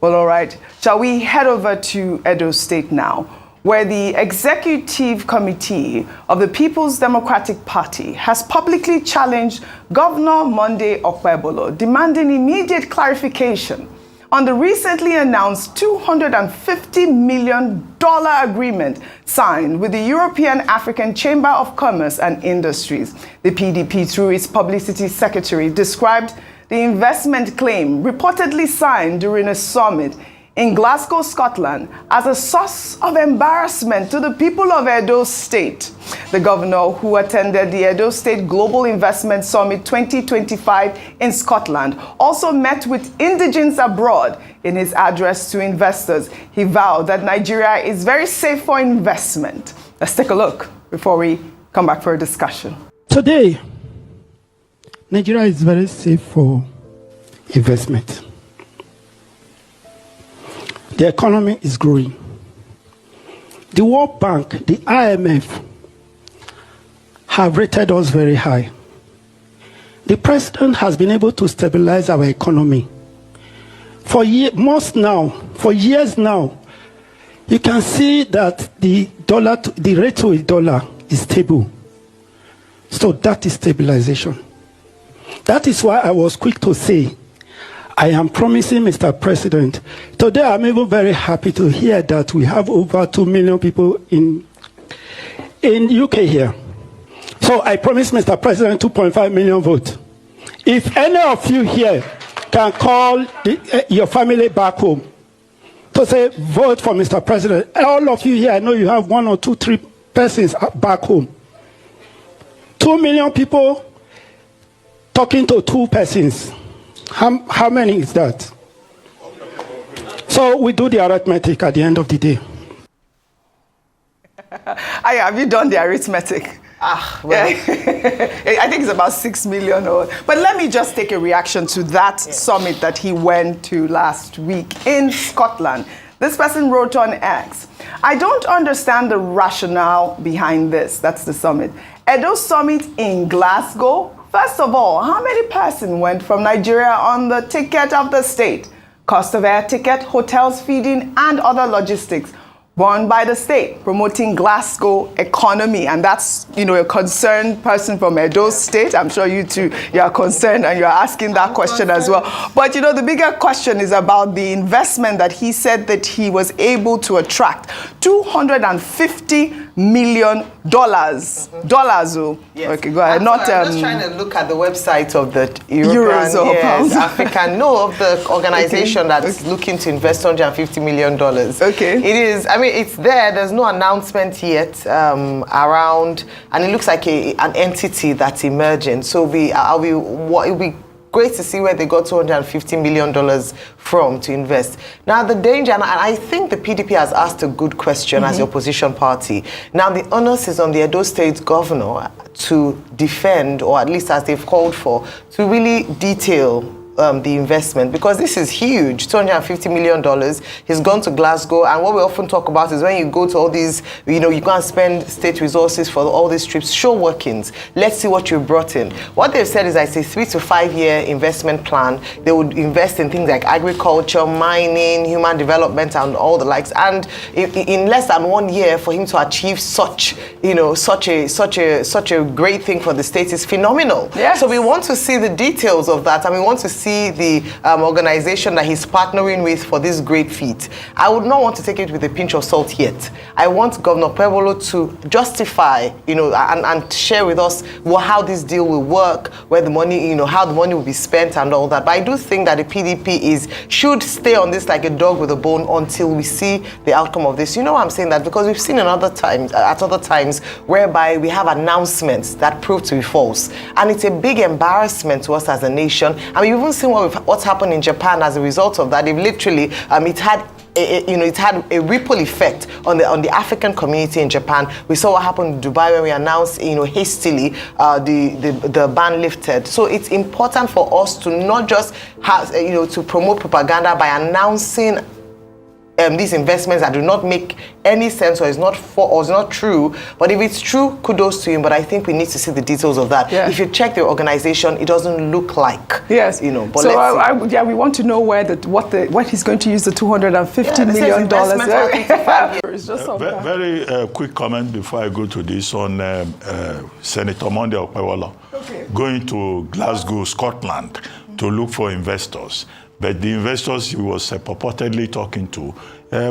Well, all right. Shall we head over to Edo State now, where the Executive Committee of the People's Democratic Party has publicly challenged Governor Monday Okpebholo, demanding immediate clarification on the recently announced $250 million agreement signed with the European African Chamber of Commerce and Industries. The PDP, through its publicity secretary, described the investment claim reportedly signed during a summit in Glasgow, Scotland, as a source of embarrassment to the people of Edo State. The governor, who attended the Edo State Global Investment Summit 2025 in Scotland, also met with indigents abroad. In his address to investors, he vowed that Nigeria is very safe for investment. Let's take a look before we come back for a discussion. Today, Nigeria is very safe for investment. The economy is growing. The World Bank, the IMF, have rated us very high. The president has been able to stabilize our economy. For years now, you can see that the rate to a dollar is stable. So that is stabilization. That is why I was quick to say, I am promising Mr. President. Today I'm even very happy to hear that we have over 2 million people in UK here. So I promise Mr. President 2.5 million votes. If any of you here can call your family back home to say vote for Mr. President, all of you here, I know you have 1 or 2, 3 persons back home. 2 million people talking to 2 persons. How many is that? So we do the arithmetic at the end of the day. Have you done the arithmetic? Well. I think it's about 6 million. But let me just take a reaction to that summit that he went to last week in Scotland. This person wrote on X, I don't understand the rationale behind this. That's the summit. Edo Summit in Glasgow. First of all, how many persons went from Nigeria on the ticket of the state? Cost of air ticket, hotels, feeding, and other logistics borne by the state, promoting Glasgow economy. And that's, a concerned person from Edo State. I'm sure you too, you are concerned and you're asking that question as well. But, the bigger question is about the investment that he said that he was able to attract. $250 million. Dollars. Yes. Okay, go ahead. I'm just trying to look at the website of the European, African, of the organization that's looking to invest $250 million. Okay. It is, it's there. There's no announcement yet around, and it looks like an entity that's emerging. So it'll be great to see where they got $250 million from to invest. Now, the danger, and I think the PDP has asked a good question as the opposition party. Now, the onus is on the Edo State governor to defend, or at least as they've called for, to really detail the investment, because this is huge. $250 million. He's gone to Glasgow, and what we often talk about is when you go to all these, you go and spend state resources for all these trips, show workings. Let's see what you brought in. What they've said is, it's a 3 to 5 year investment plan. They would invest in things like agriculture, mining, human development, and all the likes. And in less than 1 year, for him to achieve such a great thing for the state is phenomenal. Yes. So we want to see the details of that, and we want to see the organization that he's partnering with for this great feat. I would not want to take it with a pinch of salt yet. I want Governor Okpebholo to justify, and share with us how this deal will work, where the money, how the money will be spent and all that. But I do think that the PDP should stay on this like a dog with a bone until we see the outcome of this. I'm saying that because we've seen at other times whereby we have announcements that prove to be false. And it's a big embarrassment to us as a nation. And we've even seen what's happened in Japan as a result of that. They've literally, it had a ripple effect on the African community in Japan. We saw what happened in Dubai when we announced, hastily the ban lifted. So it's important for us to not just have, to promote propaganda by announcing these investments that do not make any sense or is not true. But if it's true, kudos to him. But I think we need to see the details of that. Yeah. If you check the organization, it doesn't look like. Yes. You know. But so let's see. we want to know what he's going to use the $250 million. It's just very quick comment before I go to this on Senator Monday Okpebholo going to Glasgow, Scotland, to look for investors. But the investors he was purportedly talking to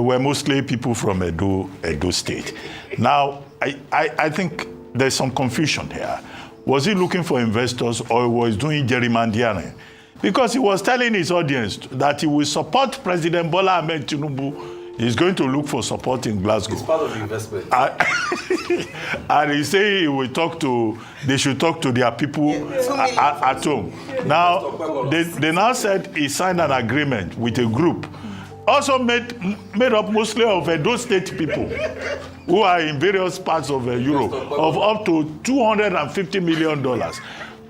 were mostly people from Edo State. Now, I think there's some confusion here. Was he looking for investors or was doing gerrymandering? Because he was telling his audience that he will support President Bola Ahmed Tinubu. He's going to look for support in Glasgow. It's part of the investment. And he say they should talk to their people at home. Now, they now said he signed an agreement with a group, also made up mostly of Edo State people, who are in various parts of Europe, of up to $250 million.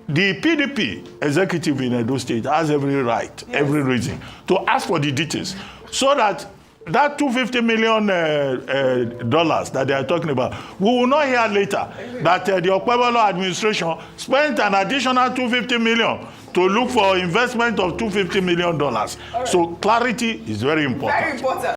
The PDP executive in Edo State has every right, every reason to ask for the details, so that $250 million that they are talking about, we will not hear later that the Okpebholo administration spent an additional $250 million to look for investment of $250 million. So clarity is very important. Very important.